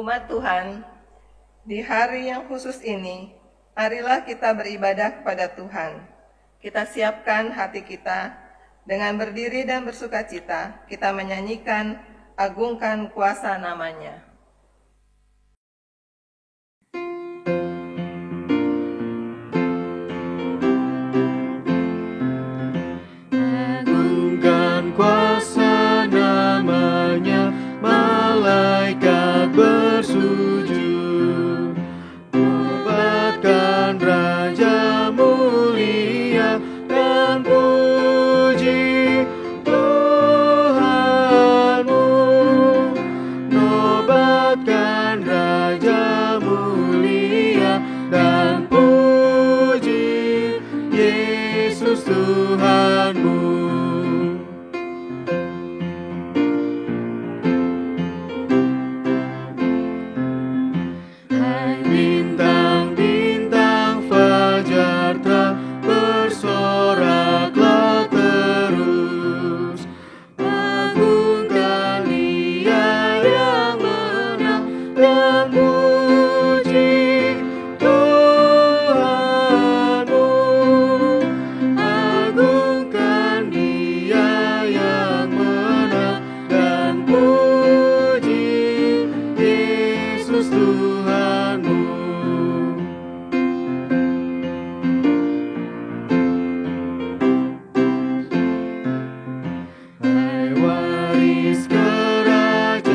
Umat Tuhan, di hari yang khusus ini, marilah kita beribadah kepada Tuhan. Kita siapkan hati kita dengan berdiri dan bersukacita, kita menyanyikan agungkan kuasa namanya. Agungkan kuasa namanya, malaikat bersujud, nobatkan Raja mulia dan puji Tuhanmu. Nobatkan Raja mulia dan puji Yesus Tuhanmu. Hai bintang-bintang fajar terang, bersoraklah terus. Agungkan Dia yang menang dan puji Tuhanmu. Agungkan Dia yang menang dan puji Yesus Tuhanmu. Hai waris kerajaannya,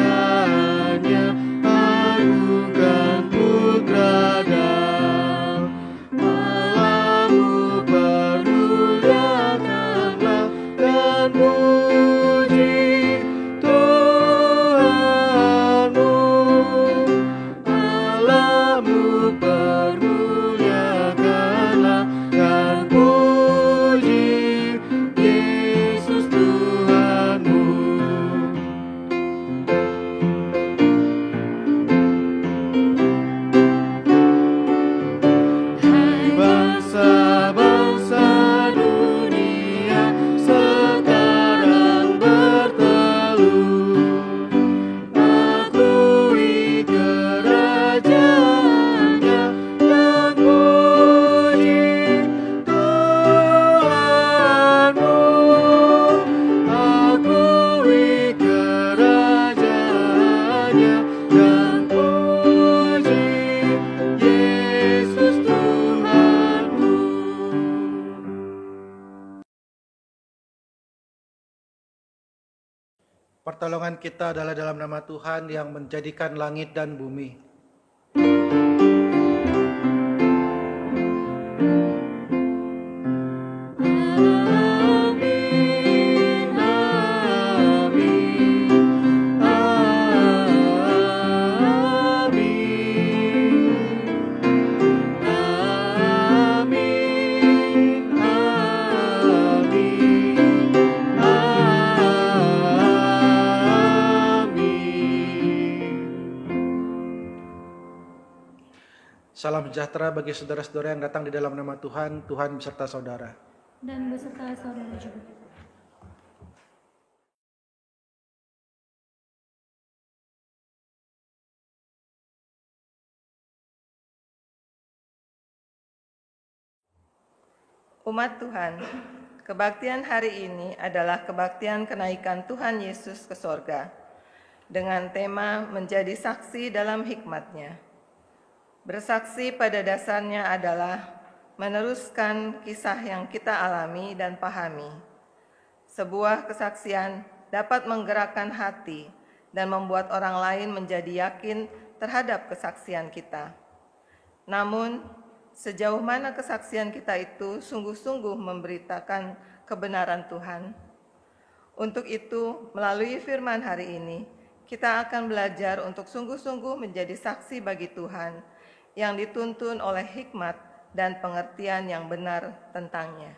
agungkan Putra Daud. Allahmu permuliakanlah dan puji Tuhanmu. Allahmu permuliakanlah dan puji Yesus Tuhanmu. Hai bangsa-bangsa dunia sekarang bertelut, akui kerajaannya dan puji Tuhanmu. Akui kerajaannya dan puji Yesus Tuhanmu. Pertolongan kita adalah dalam nama Tuhan yang menjadikan langit dan bumi. Amin, amin, amin, amin, Salam sejahtera bagi saudara-saudara yang datang di dalam nama Tuhan, Tuhan beserta saudara. dan beserta saudara juga. Umat Tuhan, kebaktian hari ini adalah kebaktian kenaikan Tuhan Yesus ke sorga, dengan tema menjadi saksi dalam hikmat-Nya. Bersaksi pada dasarnya adalah meneruskan kisah yang kita alami dan pahami. Sebuah kesaksian dapat menggerakkan hati dan membuat orang lain menjadi yakin terhadap kesaksian kita. Namun, sejauh mana kesaksian kita itu sungguh-sungguh memberitakan kebenaran Tuhan? Untuk itu, melalui firman hari ini, kita akan belajar untuk sungguh-sungguh menjadi saksi bagi Tuhan yang dituntun oleh hikmat dan pengertian yang benar tentangnya.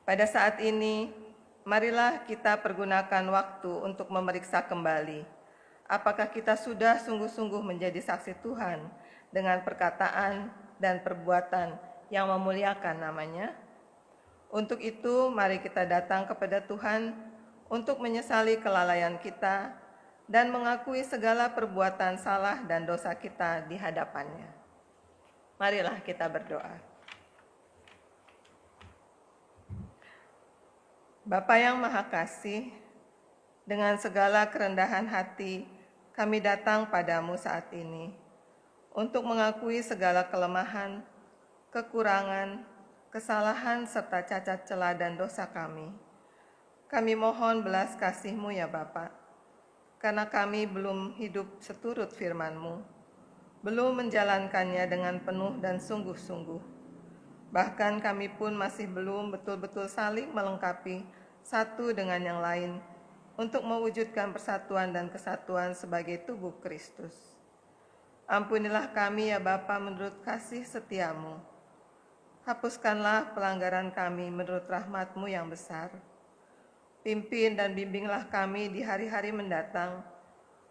Pada saat ini, marilah kita pergunakan waktu untuk memeriksa kembali apakah kita sudah sungguh-sungguh menjadi saksi Tuhan dengan perkataan dan perbuatan yang memuliakan namanya. Untuk itu, mari kita datang kepada Tuhan untuk menyesali kelalaian kita, dan mengakui segala perbuatan salah dan dosa kita di hadapannya. Marilah kita berdoa. Bapa yang Maha Kasih, dengan segala kerendahan hati kami datang padamu saat ini untuk mengakui segala kelemahan, kekurangan, kesalahan, serta cacat celah dan dosa kami. Kami mohon belas kasih-Mu ya Bapa, karena kami belum hidup seturut firman-Mu, belum menjalankannya dengan penuh dan sungguh-sungguh. Bahkan kami pun masih belum betul-betul saling melengkapi satu dengan yang lain untuk mewujudkan persatuan dan kesatuan sebagai tubuh Kristus. Ampunilah kami ya Bapa menurut kasih setia-Mu. Hapuskanlah pelanggaran kami menurut rahmat-Mu yang besar. Pimpin dan bimbinglah kami di hari-hari mendatang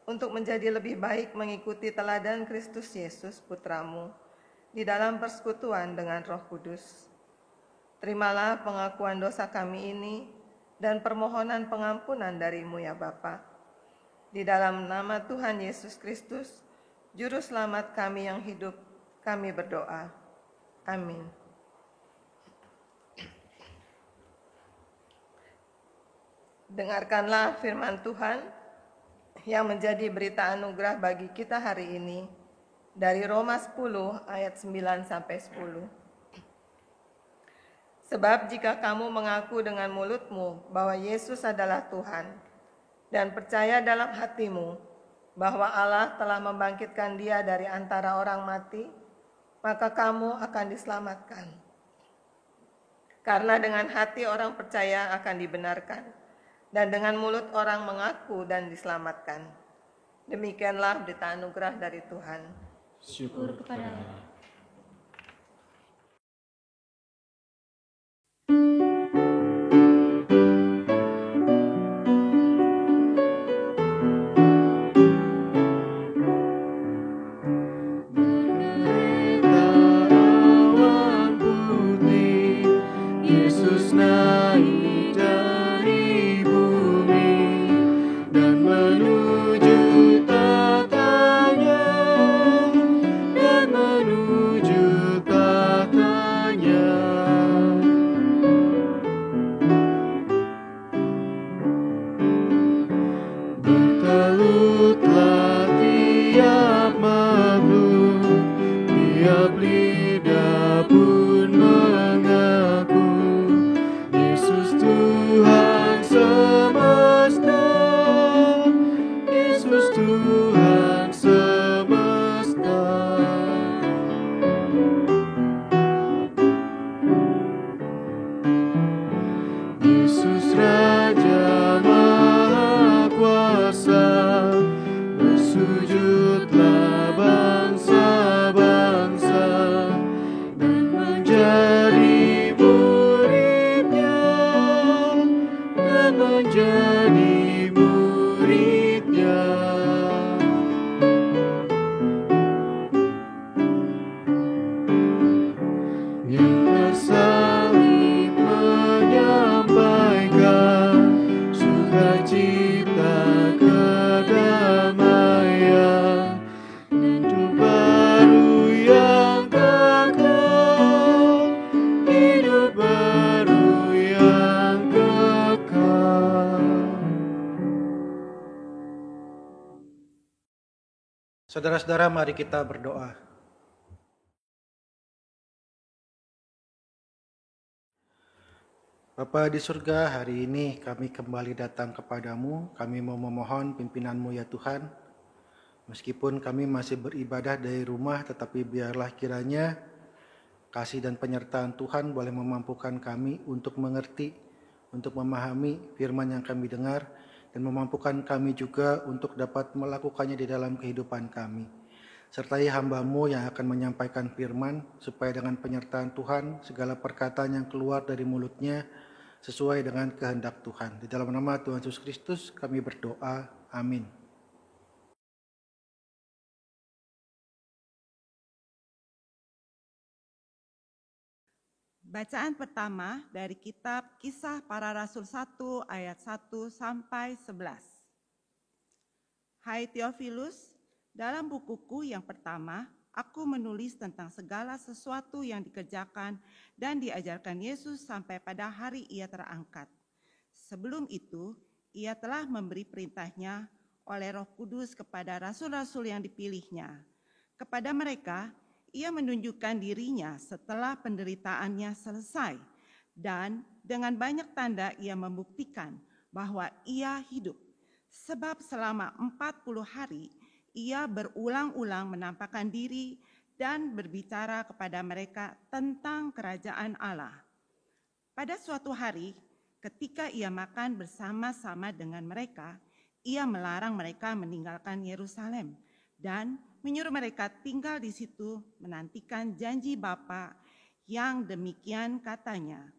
untuk menjadi lebih baik mengikuti teladan Kristus Yesus Putra-Mu di dalam persekutuan dengan Roh Kudus. Terimalah pengakuan dosa kami ini dan permohonan pengampunan dari-Mu ya Bapa. Di dalam nama Tuhan Yesus Kristus, Juru Selamat kami yang hidup, kami berdoa. Amin. Dengarkanlah firman Tuhan yang menjadi berita anugerah bagi kita hari ini dari Roma 10 ayat 9 sampai 10. Sebab jika kamu mengaku dengan mulutmu bahwa Yesus adalah Tuhan dan percaya dalam hatimu bahwa Allah telah membangkitkan Dia dari antara orang mati, maka kamu akan diselamatkan. Karena dengan hati orang percaya akan dibenarkan, dan dengan mulut orang mengaku dan diselamatkan. Demikianlah berita anugerah dari Tuhan. Syukur kepada Allah. Berkereta awan putih, Yesus naik dari bumi dan menuju tatanya, dan menuju tatanya. Bertelutlah tiap makhluk, tiap lidah pun mengaku Yesus Tuhan semesta, Yesus Tuhan semesta. Yesus Raja Maha Kuasa, bersujudlah bangsa-bangsa dan menjadi murid-Nya, dan menjadi murid-Nya. Yang tersalib menyampaikan sukacita kedamaian dan hidup baru yang kekal, hidup baru yang kekal. Saudara-saudara, mari kita berdoa. Bapa di surga, hari ini kami kembali datang kepadamu. Kami mau memohon pimpinanmu ya Tuhan. Meskipun kami masih beribadah dari rumah, tetapi biarlah kiranya kasih dan penyertaan Tuhan boleh memampukan kami untuk mengerti, untuk memahami firman yang kami dengar, dan memampukan kami juga untuk dapat melakukannya di dalam kehidupan kami. Sertai hamba-Mu yang akan menyampaikan firman, supaya dengan penyertaan Tuhan, segala perkataan yang keluar dari mulutnya sesuai dengan kehendak Tuhan. Di dalam nama Tuhan Yesus Kristus kami berdoa. Amin. Bacaan pertama dari kitab Kisah Para Rasul 1 ayat 1 sampai 11. Hai Theophilus, dalam bukuku yang pertama, aku menulis tentang segala sesuatu yang dikerjakan dan diajarkan Yesus sampai pada hari ia terangkat. Sebelum itu, ia telah memberi perintahnya oleh Roh Kudus kepada rasul-rasul yang dipilihnya. Kepada mereka, ia menunjukkan dirinya setelah penderitaannya selesai, dan dengan banyak tanda ia membuktikan bahwa ia hidup. Sebab selama 40 hari, ia berulang-ulang menampakkan diri dan berbicara kepada mereka tentang kerajaan Allah. Pada suatu hari, ketika ia makan bersama-sama dengan mereka, ia melarang mereka meninggalkan Yerusalem dan menyuruh mereka tinggal di situ menantikan janji Bapa yang demikian katanya,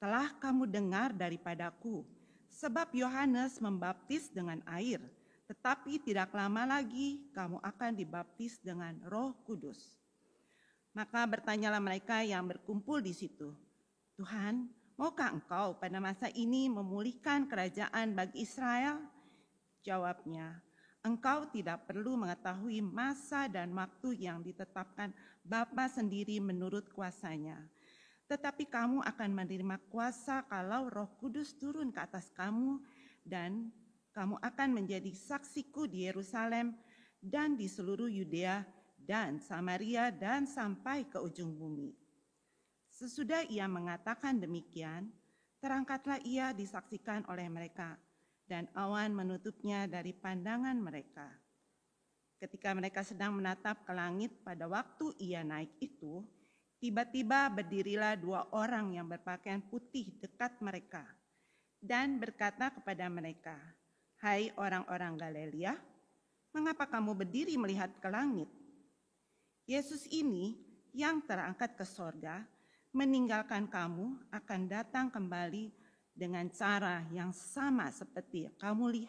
"Telah kamu dengar daripadaku, sebab Yohanes membaptis dengan air, tetapi tidak lama lagi kamu akan dibaptis dengan Roh Kudus." Maka bertanyalah mereka yang berkumpul di situ, "Tuhan, maukah Engkau pada masa ini memulihkan kerajaan bagi Israel?" Jawabnya, "Engkau tidak perlu mengetahui masa dan waktu yang ditetapkan Bapa sendiri menurut kuasanya. Tetapi kamu akan menerima kuasa kalau Roh Kudus turun ke atas kamu, dan kamu akan menjadi saksiku di Yerusalem dan di seluruh Yudea dan Samaria dan sampai ke ujung bumi." Sesudah ia mengatakan demikian, terangkatlah ia disaksikan oleh mereka, dan awan menutupnya dari pandangan mereka. Ketika mereka sedang menatap ke langit pada waktu ia naik itu, tiba-tiba berdirilah 2 orang yang berpakaian putih dekat mereka dan berkata kepada mereka, "Hai orang-orang Galilea, mengapa kamu berdiri melihat ke langit? Yesus ini yang terangkat ke sorga meninggalkan kamu akan datang kembali dengan cara yang sama seperti kamu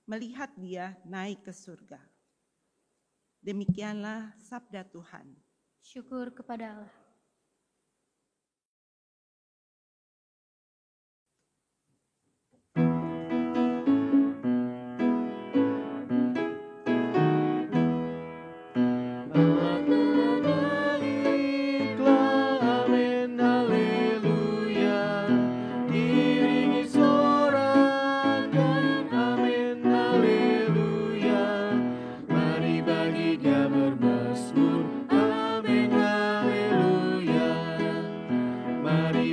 melihat dia naik ke surga." Demikianlah sabda Tuhan. Syukur kepada Allah.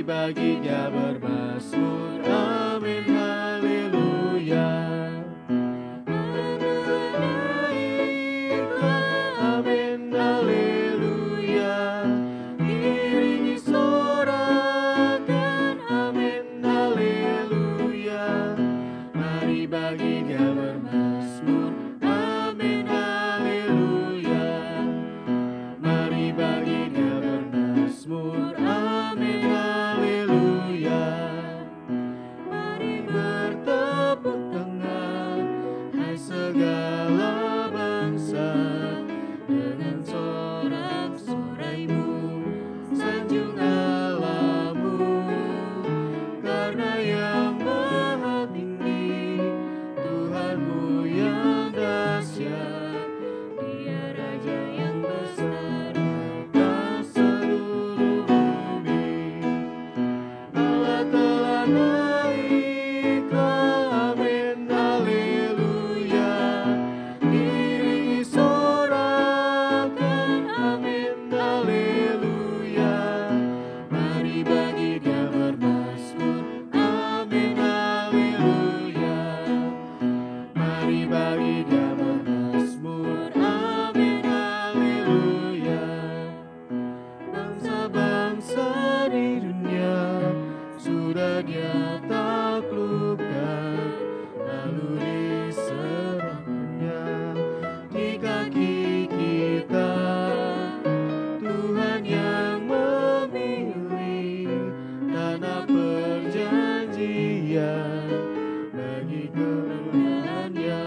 Baginya bermazmur, amin, haleluya. Amin, haleluya. Iringi sorakan, amin, haleluya. Mari baginya bermazmur, amin, haleluya. Mari baginya bermazmur, amin, haleluya. Mari bertepuk tangan, hai segala bangsa, dengan sorak-soraimu sanjung Allahmu. Karena yang maha tinggi, Tuhanmu yang dahsyat, Dia Raja yang besar atas seluruh bumi. Allah telah naik, amin, haleluya. Iringi sorakan, amin, haleluya. Mari bagi Dia bermazmur, amin, haleluya. Mari bagi Dia bermazmur, amin, haleluya. Bangsa-bangsa di dunia sudah Dia taklukkan, lalu diserahkannya di kaki kita. Tuhan yang memilih tanah perjanjian bagi kemuliaan-Nya.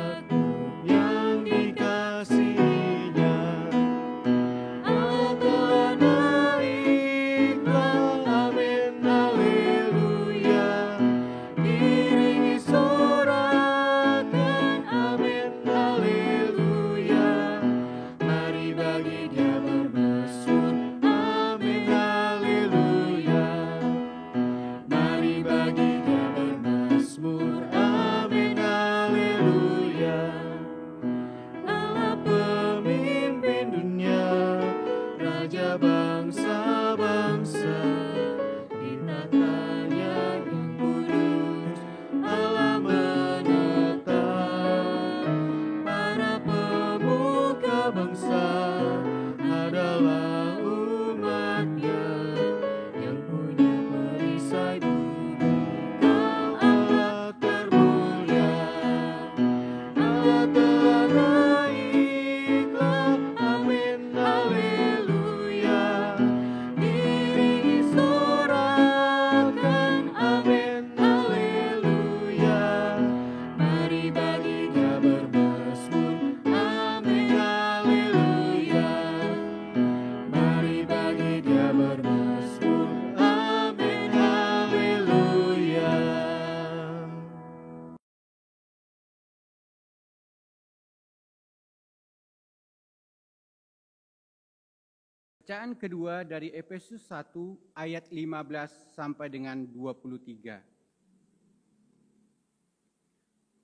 Bacaan kedua dari Efesus 1 ayat 15 sampai dengan 23.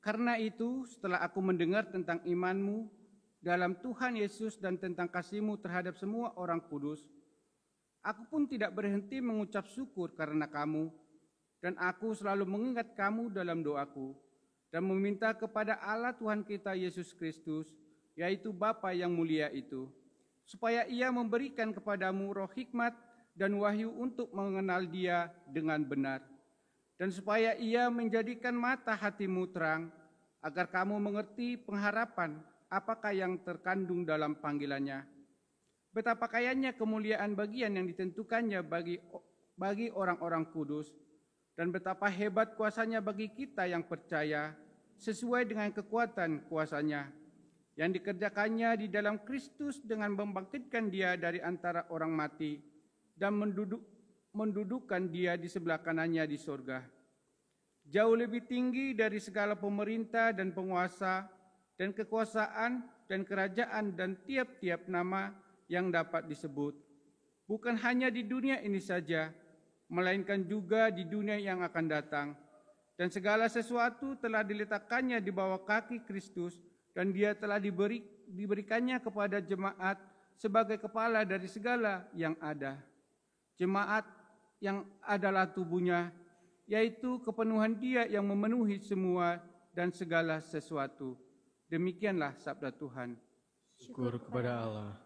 Karena itu, setelah aku mendengar tentang imanmu dalam Tuhan Yesus dan tentang kasihmu terhadap semua orang kudus, aku pun tidak berhenti mengucap syukur karena kamu, dan aku selalu mengingat kamu dalam doaku, dan meminta kepada Allah Tuhan kita Yesus Kristus, yaitu Bapa yang mulia itu, supaya Ia memberikan kepadamu roh hikmat dan wahyu untuk mengenal Dia dengan benar, dan supaya Ia menjadikan mata hatimu terang, agar kamu mengerti pengharapan apakah yang terkandung dalam panggilannya, betapa kayanya kemuliaan bagian yang ditentukannya bagi orang-orang kudus, dan betapa hebat kuasanya bagi kita yang percaya, sesuai dengan kekuatan kuasanya, yang dikerjakannya di dalam Kristus dengan membangkitkan Dia dari antara orang mati dan mendudukkan Dia di sebelah kanannya di surga, jauh lebih tinggi dari segala pemerintah dan penguasa dan kekuasaan dan kerajaan dan tiap-tiap nama yang dapat disebut, bukan hanya di dunia ini saja, melainkan juga di dunia yang akan datang. Dan segala sesuatu telah diletakkannya di bawah kaki Kristus, dan Dia telah diberikannya kepada jemaat sebagai kepala dari segala yang ada. Jemaat yang adalah tubuhnya, yaitu kepenuhan Dia yang memenuhi semua dan segala sesuatu. Demikianlah sabda Tuhan. Syukur kepada Allah.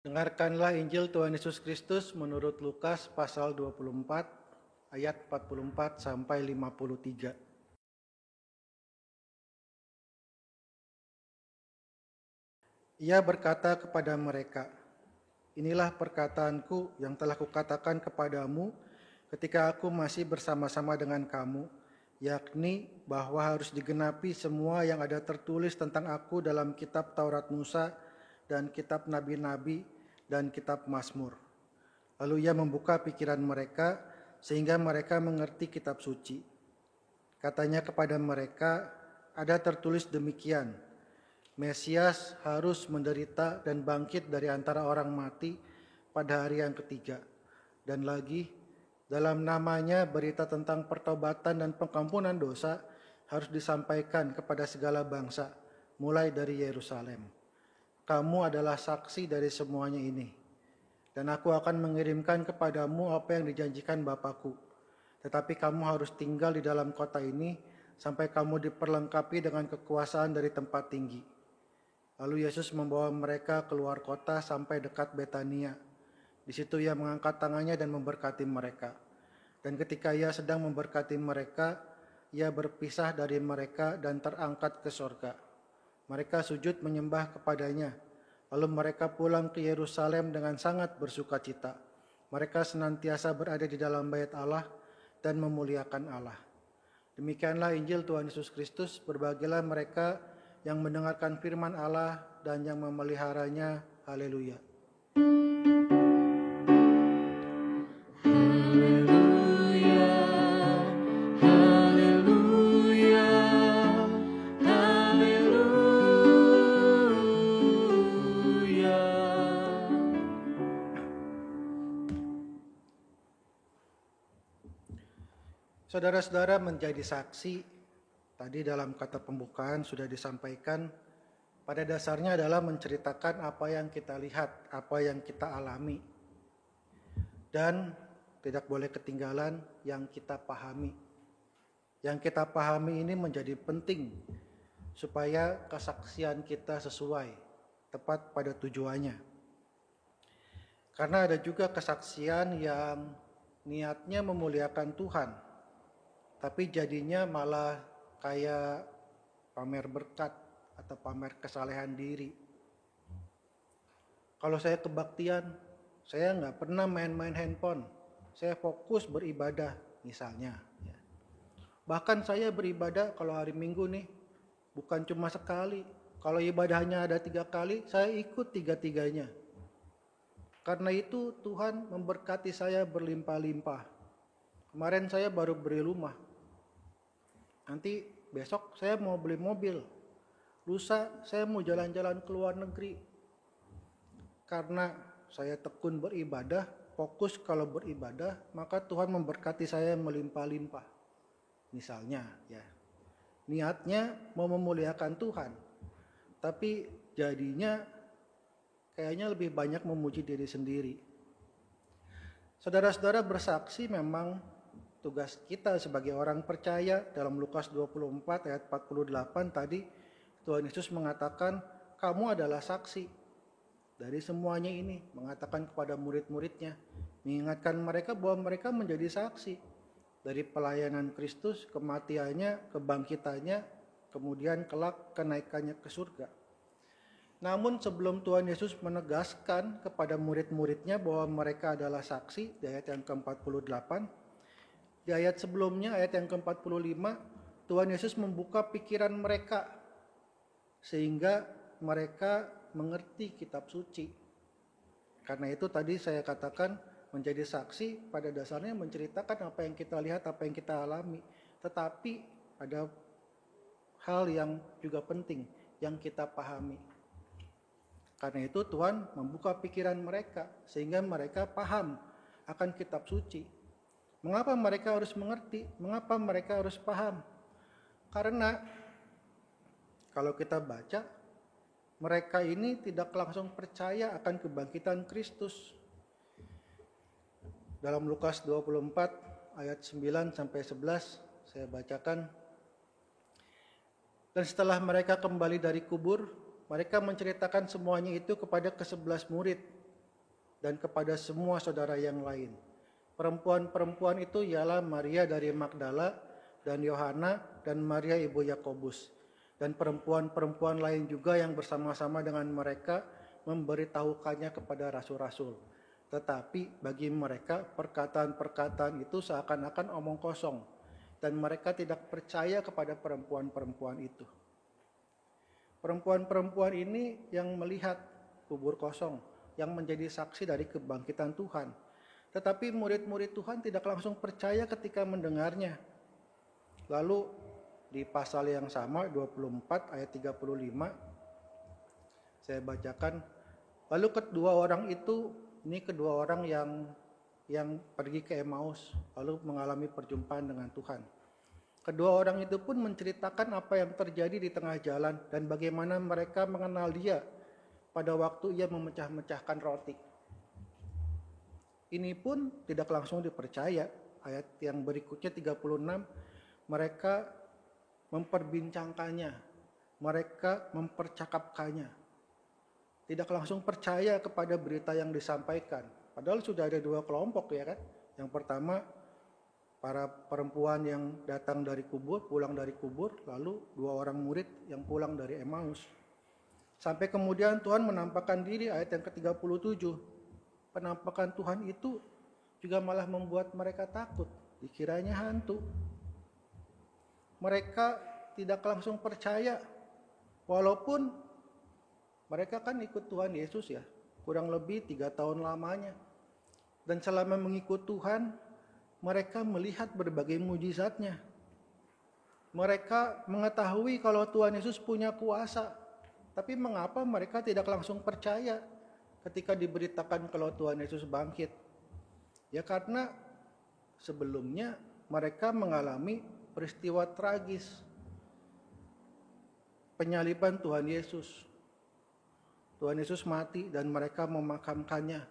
Dengarkanlah Injil Tuhan Yesus Kristus menurut Lukas pasal 24 ayat 44 sampai 53. Ia berkata kepada mereka, "Inilah perkataanku yang telah kukatakan kepadamu ketika aku masih bersama-sama dengan kamu, yakni bahwa harus digenapi semua yang ada tertulis tentang aku dalam kitab Taurat Musa dan kitab Nabi-Nabi dan kitab Mazmur." Lalu Ia membuka pikiran mereka sehingga mereka mengerti kitab suci. Katanya kepada mereka, "Ada tertulis demikian, Mesias harus menderita dan bangkit dari antara orang mati pada hari yang ketiga. Dan lagi, dalam namanya berita tentang pertobatan dan pengampunan dosa harus disampaikan kepada segala bangsa, mulai dari Yerusalem. Kamu adalah saksi dari semuanya ini. Dan aku akan mengirimkan kepadamu apa yang dijanjikan Bapakku. Tetapi kamu harus tinggal di dalam kota ini sampai kamu diperlengkapi dengan kekuasaan dari tempat tinggi." Lalu Yesus membawa mereka keluar kota sampai dekat Betania. Di situ Ia mengangkat tangannya dan memberkati mereka. Dan ketika Ia sedang memberkati mereka, Ia berpisah dari mereka dan terangkat ke sorga. Mereka sujud menyembah kepadanya. Lalu mereka pulang ke Yerusalem dengan sangat bersukacita. Mereka senantiasa berada di dalam bait Allah dan memuliakan Allah. Demikianlah Injil Tuhan Yesus Kristus. Berbahagialah mereka yang mendengarkan firman Allah dan yang memeliharanya. Haleluya. Haleluya, haleluya, haleluya. Saudara-saudara, menjadi saksi tadi dalam kata pembukaan sudah disampaikan, pada dasarnya adalah menceritakan apa yang kita lihat, apa yang kita alami. Dan tidak boleh ketinggalan yang kita pahami. Yang kita pahami ini menjadi penting supaya kesaksian kita sesuai, tepat pada tujuannya. Karena ada juga kesaksian yang niatnya memuliakan Tuhan, tapi jadinya malah kayak pamer berkat atau pamer kesalehan diri. Kalau saya kebaktian, saya nggak pernah main-main handphone. Saya fokus beribadah misalnya. Bahkan saya beribadah kalau hari Minggu nih, bukan cuma sekali. Kalau ibadahnya ada 3 kali, saya ikut 3-3-nya. Karena itu Tuhan memberkati saya berlimpah-limpah. Kemarin saya baru beri rumah. Nanti besok saya mau beli mobil, lusa saya mau jalan-jalan ke luar negeri. Karena saya tekun beribadah, fokus kalau beribadah, maka Tuhan memberkati saya melimpah-limpah. Misalnya ya, niatnya mau memuliakan Tuhan, tapi jadinya kayaknya lebih banyak memuji diri sendiri. Saudara-saudara, bersaksi memang tugas kita sebagai orang percaya. Dalam Lukas 24 ayat 48 tadi Tuhan Yesus mengatakan, kamu adalah saksi dari semuanya ini, mengatakan kepada murid-muridnya, mengingatkan mereka bahwa mereka menjadi saksi dari pelayanan Kristus, kematiannya, kebangkitannya, kemudian kelak kenaikannya ke surga. Namun sebelum Tuhan Yesus menegaskan kepada murid-muridnya bahwa mereka adalah saksi, di ayat yang ke-48, di ayat sebelumnya, ayat yang ke-45, Tuhan Yesus membuka pikiran mereka sehingga mereka mengerti kitab suci. Karena itu tadi saya katakan menjadi saksi pada dasarnya menceritakan apa yang kita lihat, apa yang kita alami. Tetapi ada hal yang juga penting yang kita pahami. Karena itu Tuhan membuka pikiran mereka sehingga mereka paham akan kitab suci. Mengapa mereka harus mengerti? Mengapa mereka harus paham? Karena kalau kita baca, mereka ini tidak langsung percaya akan kebangkitan Kristus. Dalam Lukas 24 ayat 9 sampai 11 saya bacakan. Dan setelah mereka kembali dari kubur, mereka menceritakan semuanya itu kepada ke-11 murid dan kepada semua saudara yang lain. Perempuan-perempuan itu ialah Maria dari Magdala dan Yohana dan Maria ibu Yakobus. Dan perempuan-perempuan lain juga yang bersama-sama dengan mereka memberitahukannya kepada rasul-rasul. Tetapi bagi mereka perkataan-perkataan itu seakan-akan omong kosong. Dan mereka tidak percaya kepada perempuan-perempuan itu. Perempuan-perempuan ini yang melihat kubur kosong, yang menjadi saksi dari kebangkitan Tuhan. Tetapi murid-murid Tuhan tidak langsung percaya ketika mendengarnya. Lalu di pasal yang sama 24 ayat 35 saya bacakan, lalu kedua orang itu, ini kedua orang yang pergi ke Emmaus lalu mengalami perjumpaan dengan Tuhan. Kedua orang itu pun menceritakan apa yang terjadi di tengah jalan dan bagaimana mereka mengenal Dia pada waktu Ia memecah-mecahkan roti. Ini pun tidak langsung dipercaya. Ayat yang berikutnya 36, mereka memperbincangkannya, mereka mempercakapkannya. Tidak langsung percaya kepada berita yang disampaikan. Padahal sudah ada dua kelompok ya kan. Yang pertama para perempuan yang datang dari kubur, pulang dari kubur, lalu dua orang murid yang pulang dari Emmaus. Sampai kemudian Tuhan menampakkan diri, ayat yang ke-37. Penampakan Tuhan itu juga malah membuat mereka takut, dikiranya hantu. Mereka tidak langsung percaya, walaupun mereka kan ikut Tuhan Yesus ya, kurang lebih 3 tahun lamanya. Dan selama mengikut Tuhan, mereka melihat berbagai mujizatnya. Mereka mengetahui kalau Tuhan Yesus punya kuasa, tapi mengapa mereka tidak langsung percaya ketika diberitakan kalau Tuhan Yesus bangkit? Ya karena sebelumnya mereka mengalami peristiwa tragis penyaliban Tuhan Yesus. Tuhan Yesus mati dan mereka memakamkannya.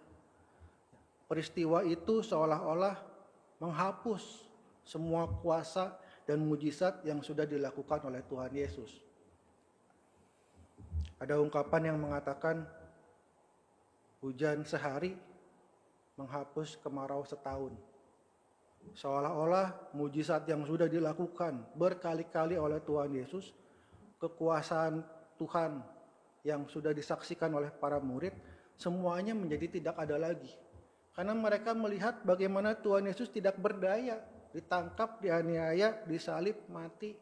Peristiwa itu seolah-olah menghapus semua kuasa dan mujizat yang sudah dilakukan oleh Tuhan Yesus. Ada ungkapan yang mengatakan hujan sehari menghapus kemarau setahun. Seolah-olah mujizat yang sudah dilakukan berkali-kali oleh Tuhan Yesus, kekuasaan Tuhan yang sudah disaksikan oleh para murid, semuanya menjadi tidak ada lagi. Karena mereka melihat bagaimana Tuhan Yesus tidak berdaya, ditangkap, dianiaya, disalib, mati,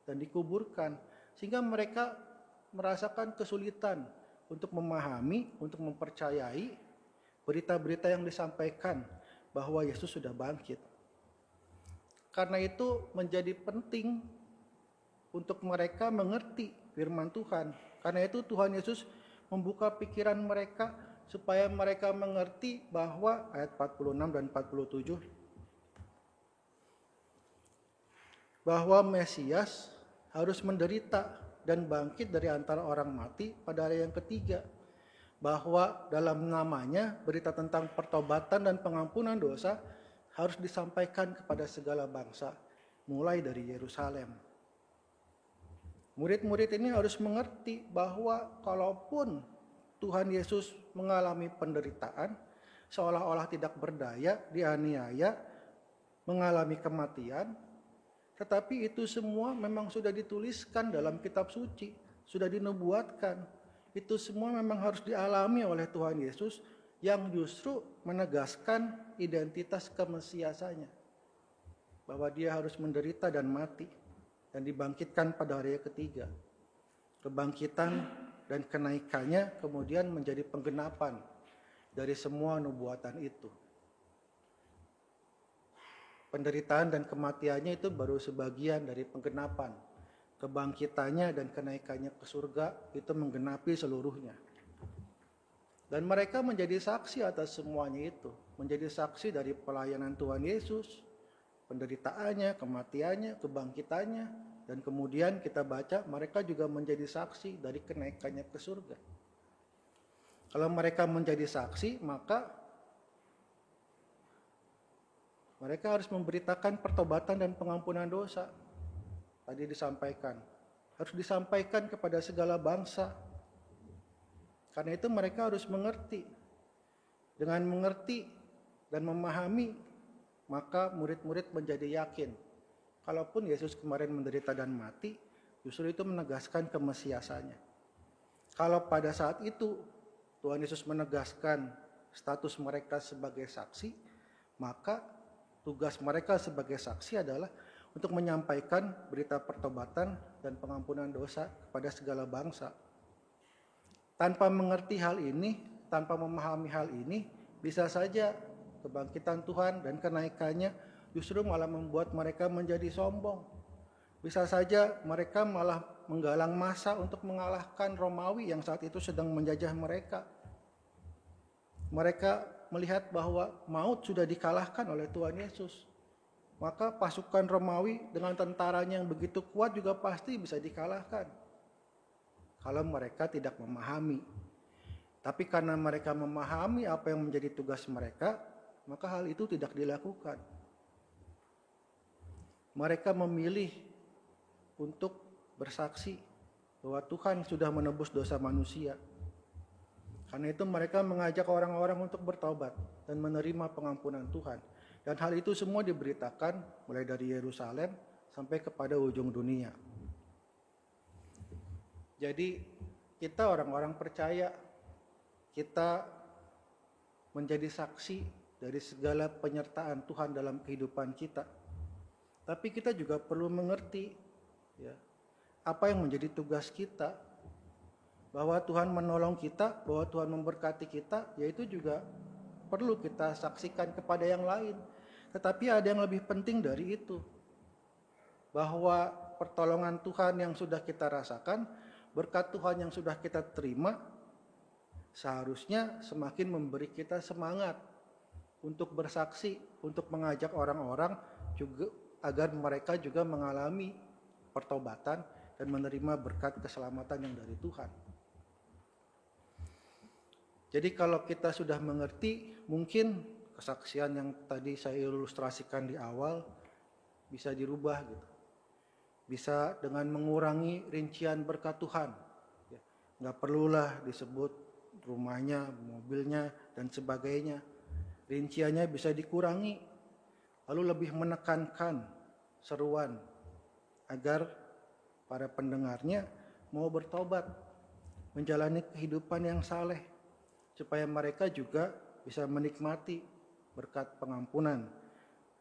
dan dikuburkan. Sehingga mereka merasakan kesulitan untuk memahami, untuk mempercayai berita-berita yang disampaikan bahwa Yesus sudah bangkit. Karena itu menjadi penting untuk mereka mengerti firman Tuhan. Karena itu Tuhan Yesus membuka pikiran mereka supaya mereka mengerti bahwa ayat 46 dan 47 bahwa Mesias harus menderita dan bangkit dari antara orang mati pada hari yang ketiga. Bahwa dalam namanya berita tentang pertobatan dan pengampunan dosa harus disampaikan kepada segala bangsa, mulai dari Yerusalem. Murid-murid ini harus mengerti bahwa kalaupun Tuhan Yesus mengalami penderitaan, seolah-olah tidak berdaya, dianiaya, mengalami kematian, tetapi itu semua memang sudah dituliskan dalam kitab suci, sudah dinubuatkan. Itu semua memang harus dialami oleh Tuhan Yesus yang justru menegaskan identitas kemesiasannya. Bahwa dia harus menderita dan mati dan dibangkitkan pada hari ketiga. Kebangkitan dan kenaikannya kemudian menjadi penggenapan dari semua nubuatan itu. Penderitaan dan kematiannya itu baru sebagian dari penggenapan. Kebangkitannya dan kenaikannya ke surga itu menggenapi seluruhnya. Dan mereka menjadi saksi atas semuanya itu. Menjadi saksi dari pelayanan Tuhan Yesus, penderitaannya, kematiannya, kebangkitannya. Dan kemudian kita baca mereka juga menjadi saksi dari kenaikannya ke surga. Kalau mereka menjadi saksi, maka mereka harus memberitakan pertobatan dan pengampunan dosa. Tadi disampaikan, harus disampaikan kepada segala bangsa. Karena itu mereka harus mengerti. Dengan mengerti dan memahami, maka murid-murid menjadi yakin. Kalaupun Yesus kemarin menderita dan mati, justru itu menegaskan kemesiasannya. Kalau pada saat itu Tuhan Yesus menegaskan status mereka sebagai saksi, maka tugas mereka sebagai saksi adalah untuk menyampaikan berita pertobatan dan pengampunan dosa kepada segala bangsa. Tanpa mengerti hal ini, tanpa memahami hal ini, bisa saja kebangkitan Tuhan dan kenaikannya justru malah membuat mereka menjadi sombong. Bisa saja mereka malah menggalang massa untuk mengalahkan Romawi yang saat itu sedang menjajah mereka. Mereka melihat bahwa maut sudah dikalahkan oleh Tuhan Yesus. Maka pasukan Romawi dengan tentaranya yang begitu kuat juga pasti bisa dikalahkan. Kalau mereka tidak memahami. Tapi karena mereka memahami apa yang menjadi tugas mereka, maka hal itu tidak dilakukan. Mereka memilih untuk bersaksi bahwa Tuhan sudah menebus dosa manusia. Karena itu mereka mengajak orang-orang untuk bertobat dan menerima pengampunan Tuhan. Dan hal itu semua diberitakan mulai dari Yerusalem sampai kepada ujung dunia. Jadi kita orang-orang percaya, kita menjadi saksi dari segala penyertaan Tuhan dalam kehidupan kita. Tapi kita juga perlu mengerti ya, apa yang menjadi tugas kita. Bahwa Tuhan menolong kita, bahwa Tuhan memberkati kita, yaitu juga perlu kita saksikan kepada yang lain. Tetapi ada yang lebih penting dari itu. Bahwa pertolongan Tuhan yang sudah kita rasakan, berkat Tuhan yang sudah kita terima, seharusnya semakin memberi kita semangat untuk bersaksi, untuk mengajak orang-orang juga agar mereka juga mengalami pertobatan dan menerima berkat keselamatan yang dari Tuhan. Jadi kalau kita sudah mengerti, mungkin kesaksian yang tadi saya ilustrasikan di awal bisa dirubah gitu. Bisa dengan mengurangi rincian berkat Tuhan. Nggak perlulah disebut rumahnya, mobilnya, dan sebagainya. Rinciannya bisa dikurangi. Lalu lebih menekankan seruan agar para pendengarnya mau bertobat, menjalani kehidupan yang saleh, supaya mereka juga bisa menikmati berkat pengampunan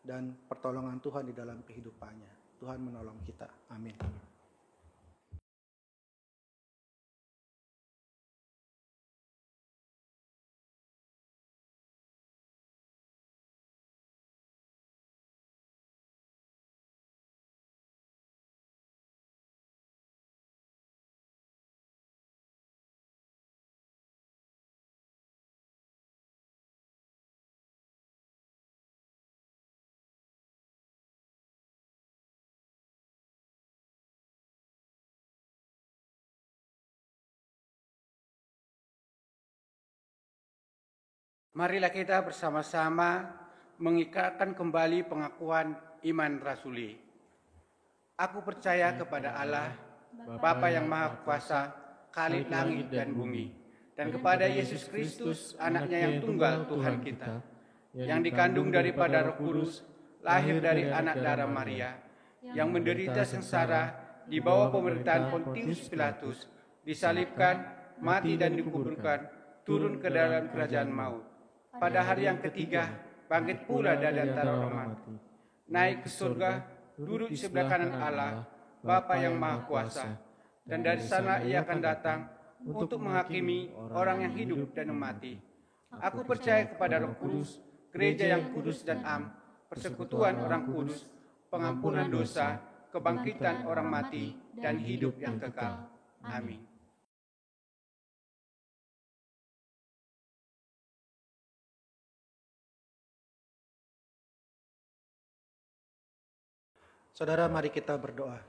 dan pertolongan Tuhan di dalam kehidupannya. Tuhan menolong kita. Amin. Marilah kita bersama-sama mengikrarkan kembali pengakuan iman rasuli. Aku percaya kepada Allah, Bapa yang Maha Kuasa, Khalik langit dan bumi, dan kepada Yesus Kristus, anaknya yang tunggal Tuhan kita, yang dikandung daripada Roh Kudus, lahir dari anak darah Maria, yang menderita sengsara di bawah pemerintahan Pontius Pilatus, disalibkan, mati dan dikuburkan, turun ke dalam kerajaan maut. Pada hari yang ketiga, bangkit pula dari antara orang mati, naik ke surga, duduk di sebelah kanan Allah, Bapa yang Maha Kuasa, dan dari sana ia akan datang untuk menghakimi orang yang hidup dan mati. Aku percaya kepada Roh Kudus, gereja yang kudus dan am, persekutuan orang kudus, pengampunan dosa, kebangkitan orang mati, dan hidup yang kekal. Amin. Saudara, mari kita berdoa.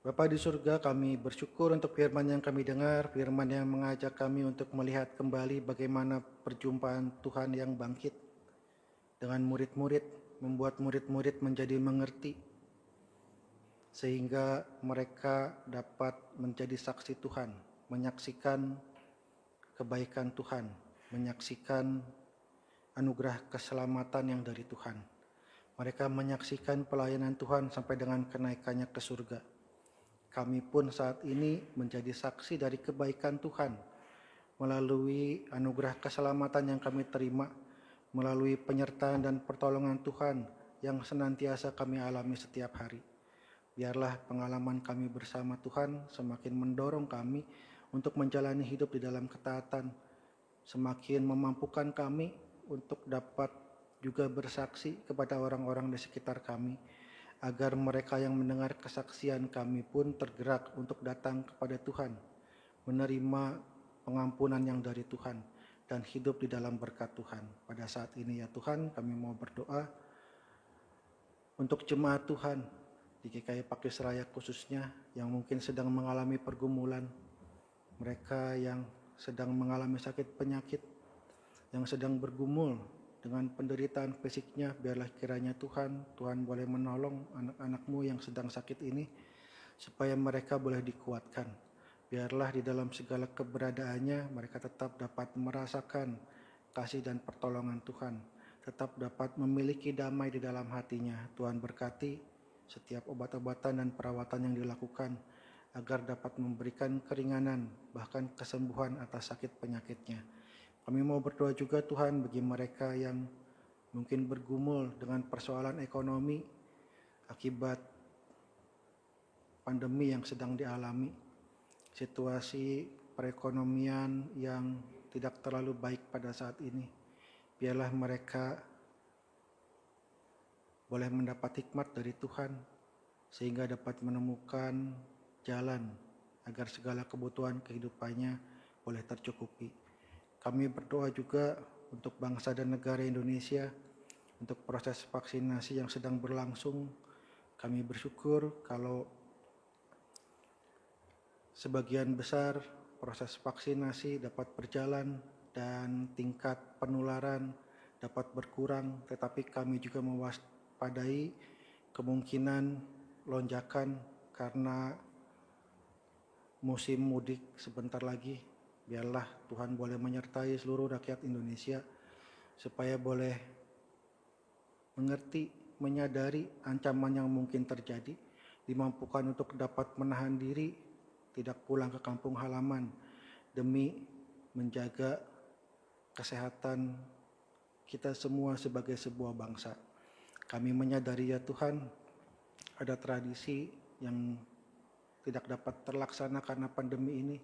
Bapa di surga, kami bersyukur untuk firman yang kami dengar, firman yang mengajak kami untuk melihat kembali bagaimana perjumpaan Tuhan yang bangkit dengan murid-murid, membuat murid-murid menjadi mengerti, sehingga mereka dapat menjadi saksi Tuhan, menyaksikan kebaikan Tuhan, menyaksikan anugerah keselamatan yang dari Tuhan. Mereka menyaksikan pelayanan Tuhan sampai dengan kenaikannya ke surga. Kami pun saat ini menjadi saksi dari kebaikan Tuhan melalui anugerah keselamatan yang kami terima, melalui penyertaan dan pertolongan Tuhan yang senantiasa kami alami setiap hari. Biarlah pengalaman kami bersama Tuhan semakin mendorong kami untuk menjalani hidup di dalam ketaatan, semakin memampukan kami untuk dapat juga bersaksi kepada orang-orang di sekitar kami, agar mereka yang mendengar kesaksian kami pun tergerak untuk datang kepada Tuhan, menerima pengampunan yang dari Tuhan, dan hidup di dalam berkat Tuhan. Pada saat ini ya Tuhan, kami mau berdoa untuk jemaat Tuhan di GKI Pakis Raya khususnya, yang mungkin sedang mengalami pergumulan, mereka yang sedang mengalami sakit penyakit, yang sedang bergumul dengan penderitaan fisiknya. Biarlah kiranya Tuhan boleh menolong anak-anak-Mu yang sedang sakit ini, supaya mereka boleh dikuatkan. Biarlah di dalam segala keberadaannya mereka tetap dapat merasakan kasih dan pertolongan Tuhan, tetap dapat memiliki damai di dalam hatinya. Tuhan berkati setiap obat-obatan dan perawatan yang dilakukan, agar dapat memberikan keringanan bahkan kesembuhan atas sakit penyakitnya. Kami mau berdoa juga Tuhan bagi mereka yang mungkin bergumul dengan persoalan ekonomi akibat pandemi yang sedang dialami, situasi perekonomian yang tidak terlalu baik pada saat ini. Biarlah mereka boleh mendapat hikmat dari Tuhan, sehingga dapat menemukan jalan agar segala kebutuhan kehidupannya boleh tercukupi. Kami berdoa juga untuk bangsa dan negara Indonesia, untuk proses vaksinasi yang sedang berlangsung. Kami bersyukur kalau sebagian besar proses vaksinasi dapat berjalan dan tingkat penularan dapat berkurang, tetapi kami juga mewaspadai kemungkinan lonjakan karena musim mudik sebentar lagi. Biarlah Tuhan boleh menyertai seluruh rakyat Indonesia supaya boleh mengerti, menyadari ancaman yang mungkin terjadi, dimampukan untuk dapat menahan diri, tidak pulang ke kampung halaman demi menjaga kesehatan kita semua sebagai sebuah bangsa. Kami menyadari ya Tuhan, ada tradisi yang tidak dapat terlaksana karena pandemi ini.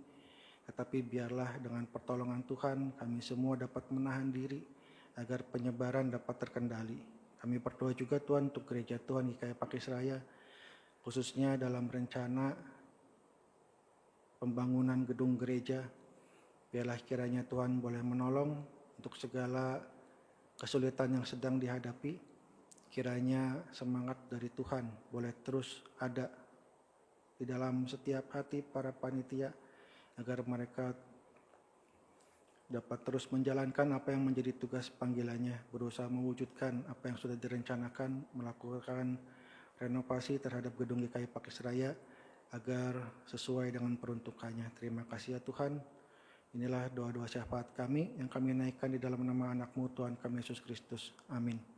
Tetapi biarlah dengan pertolongan Tuhan kami semua dapat menahan diri agar penyebaran dapat terkendali. Kami berdoa juga Tuhan untuk gereja Tuhan GKI Pakis Raya, khususnya dalam rencana pembangunan gedung gereja. Biarlah kiranya Tuhan boleh menolong untuk segala kesulitan yang sedang dihadapi. Kiranya semangat dari Tuhan boleh terus ada di dalam setiap hati para panitia, agar mereka dapat terus menjalankan apa yang menjadi tugas panggilannya, berusaha mewujudkan apa yang sudah direncanakan, melakukan renovasi terhadap gedung GKI Pakis Raya agar sesuai dengan peruntukannya. Terima kasih ya Tuhan. Inilah doa-doa syafaat kami yang kami naikkan di dalam nama anak-Mu Tuhan kami Yesus Kristus. Amin.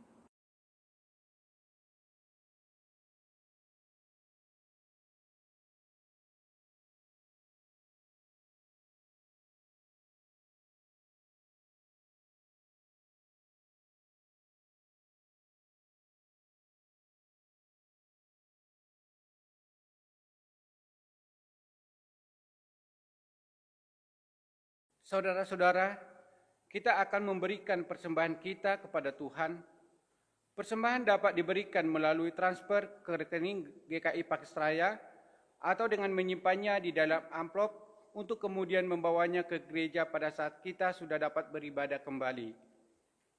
Saudara-saudara, kita akan memberikan persembahan kita kepada Tuhan. Persembahan dapat diberikan melalui transfer ke rekening GKI Pakis Raya atau dengan menyimpannya di dalam amplop untuk kemudian membawanya ke gereja pada saat kita sudah dapat beribadah kembali.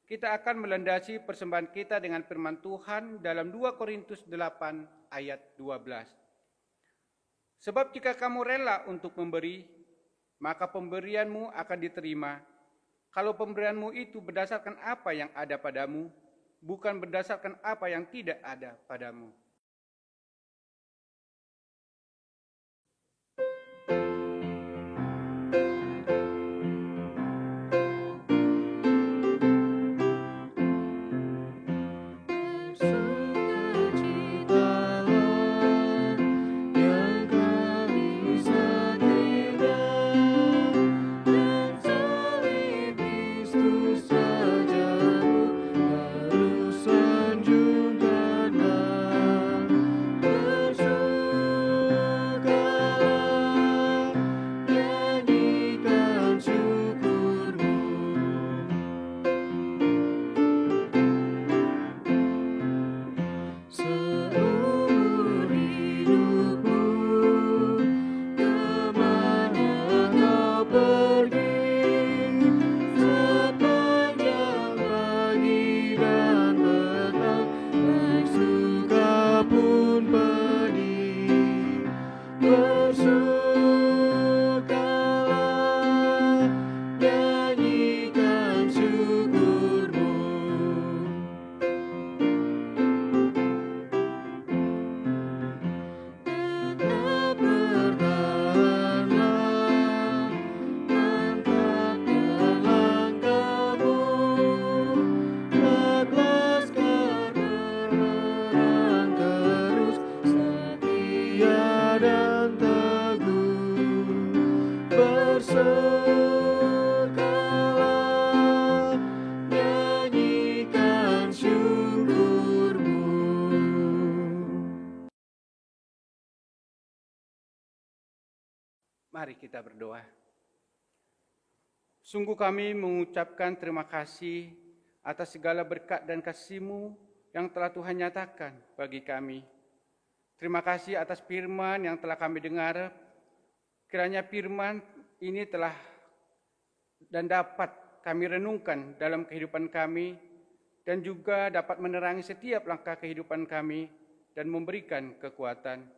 Kita akan melandasi persembahan kita dengan firman Tuhan dalam 2 Korintus 8 ayat 12. Sebab jika kamu rela untuk memberi, maka pemberianmu akan diterima. Kalau pemberianmu itu berdasarkan apa yang ada padamu, bukan berdasarkan apa yang tidak ada padamu. Mari kita berdoa. Sungguh kami mengucapkan terima kasih atas segala berkat dan kasih-Mu yang telah Tuhan nyatakan bagi kami. Terima kasih atas firman yang telah kami dengar. Kiranya firman ini telah dan dapat kami renungkan dalam kehidupan kami dan juga dapat menerangi setiap langkah kehidupan kami dan memberikan kekuatan.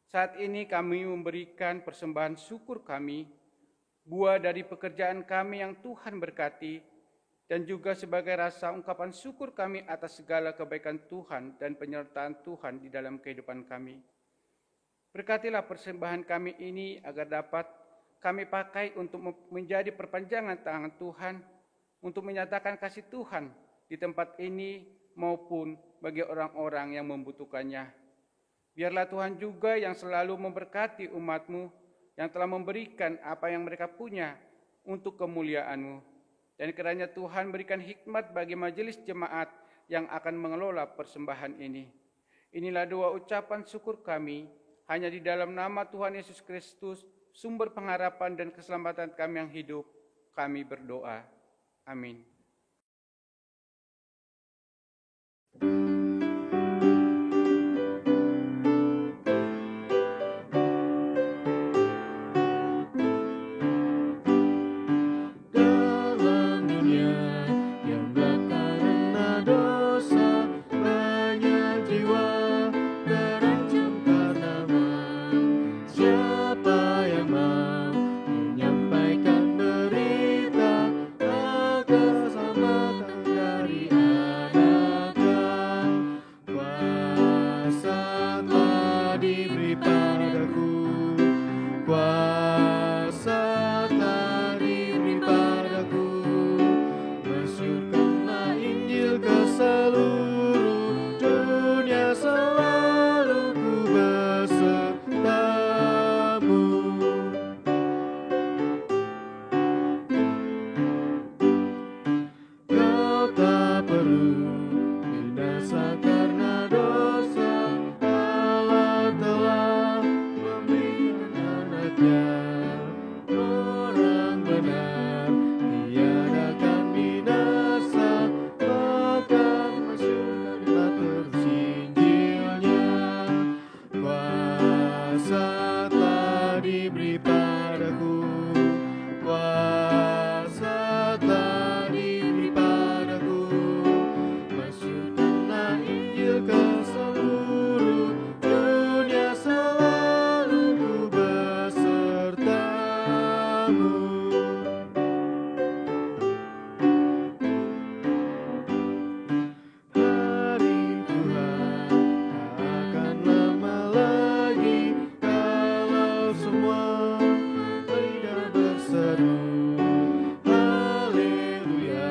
Saat ini kami memberikan persembahan syukur kami, buah dari pekerjaan kami yang Tuhan berkati, dan juga sebagai rasa ungkapan syukur kami atas segala kebaikan Tuhan dan penyertaan Tuhan di dalam kehidupan kami. Berkatilah persembahan kami ini agar dapat kami pakai untuk menjadi perpanjangan tangan Tuhan, untuk menyatakan kasih Tuhan di tempat ini maupun bagi orang-orang yang membutuhkannya. Biarlah Tuhan juga yang selalu memberkati umat-Mu yang telah memberikan apa yang mereka punya untuk kemuliaan-Mu. Dan kiranya Tuhan berikan hikmat bagi majelis jemaat yang akan mengelola persembahan ini. Inilah doa ucapan syukur kami, hanya di dalam nama Tuhan Yesus Kristus, sumber pengharapan dan keselamatan kami yang hidup, kami berdoa. Amin. Siapa yang mau menyampaikan berita keselamatan dari anaknya. Kuasa telah diberi padaku, kuasa telah diberi padaku. Masyurkanlah Injil ke seluruh dunia, selalu ku besertamu. Kau tak perlu binasa karena dosa, Allah telah memberikan anaknya. Orang benar tiadakan binasa, maka masyurkanlah terus Injilnya. Kuasa telah diberi padaku, kuasa telah diberi padaku. Masyurkanlah Injil ke seluruh dunia, selalu ku besertamu. Hari Tuhan tak akan lama lagi, kalau semua lidah berseru. Haleluya,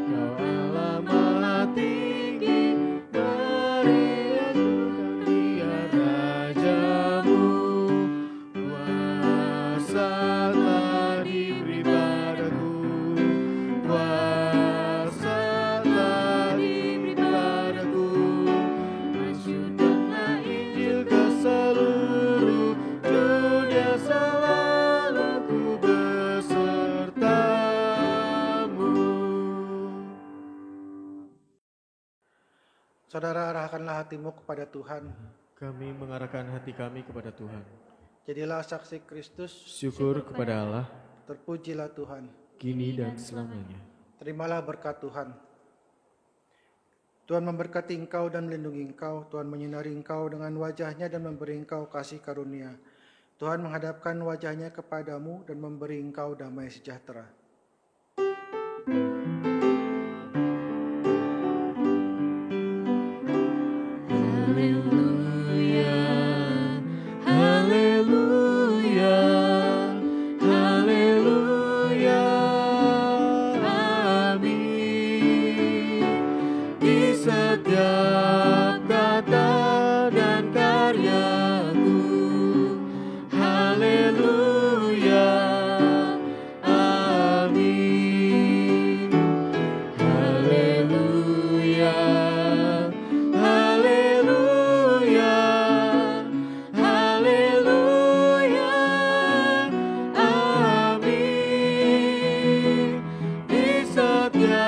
Kau Allah Maha Tinggi, mari ajukan Dia Rajamu. Kuasa telah diberi padaku, kuasa telah diberi padaku. Masyurkanlah Injil ke seluruh dunia, selalu ku besertamu. Saudara, arahkanlah hatimu kepada Tuhan. Kami mengarahkan hati kami kepada Tuhan. Jadilah saksi Kristus, Syukur kepada Allah, terpujilah Tuhan. kini dan selamanya. Terimalah berkat Tuhan. Tuhan memberkati engkau dan melindungi engkau. Tuhan menyinari engkau dengan wajah-Nya dan memberi engkau kasih karunia. Tuhan menghadapkan wajah-Nya kepadamu dan memberi engkau damai sejahtera. Haleluya, haleluya, haleluya, amin. Di setiap kata dan karyaku, haleluya, amin. Haleluya, haleluya, haleluya, amin. Di setiap